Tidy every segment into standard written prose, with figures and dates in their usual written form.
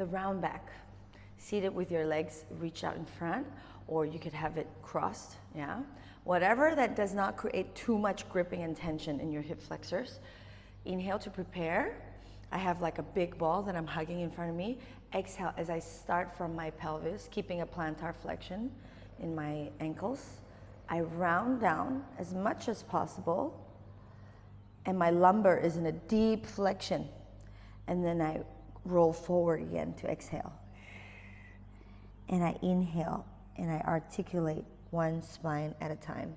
the round back. Seated with your legs reached out in front, or you could have it crossed, yeah? Whatever that does not create too much gripping and tension in your hip flexors. Inhale to prepare. I have like a big ball that I'm hugging in front of me. Exhale as I start from my pelvis, keeping a plantar flexion in my ankles. I round down as much as possible, and my lumbar is in a deep flexion. And then I roll forward again to exhale. And I inhale, and I articulate one spine at a time.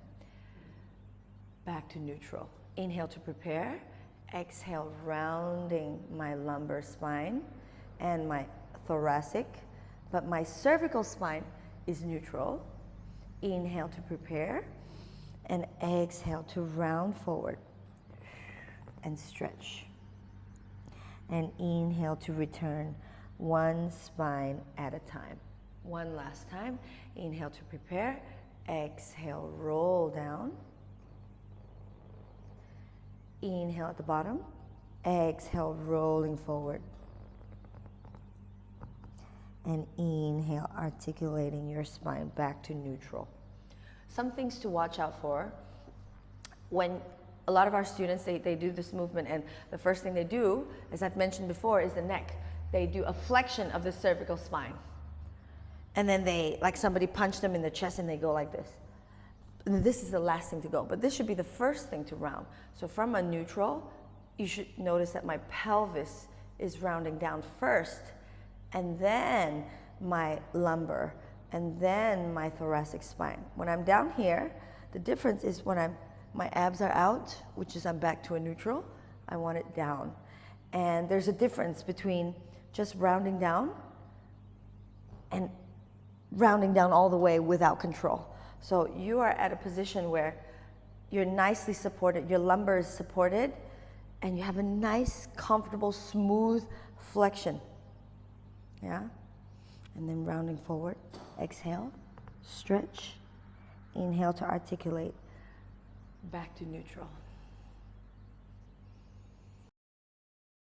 Back to neutral. Inhale to prepare. Exhale, rounding my lumbar spine and my thoracic, but my cervical spine is neutral. Inhale to prepare, and exhale to round forward and stretch. And inhale to return one spine at a time. One last time. Inhale to prepare. Exhale, roll down. Inhale at the bottom. Exhale, rolling forward. And inhale, articulating your spine back to neutral. Some things to watch out for. When a lot of our students, they do this movement, and the first thing they do, as I've mentioned before, is the neck. They do a flexion of the cervical spine. And then they, like somebody punched them in the chest, and they go like this. And this is the last thing to go, but this should be the first thing to round. So from a neutral, you should notice that my pelvis is rounding down first, and then my lumbar, and then my thoracic spine. When I'm down here, the difference is when my abs are out, which is I'm back to a neutral, I want it down. And there's a difference between just rounding down and rounding down all the way without control. So you are at a position where you're nicely supported, your lumbar is supported, and you have a nice, comfortable, smooth flexion. Yeah? And then rounding forward, exhale, stretch, inhale to articulate, back to neutral.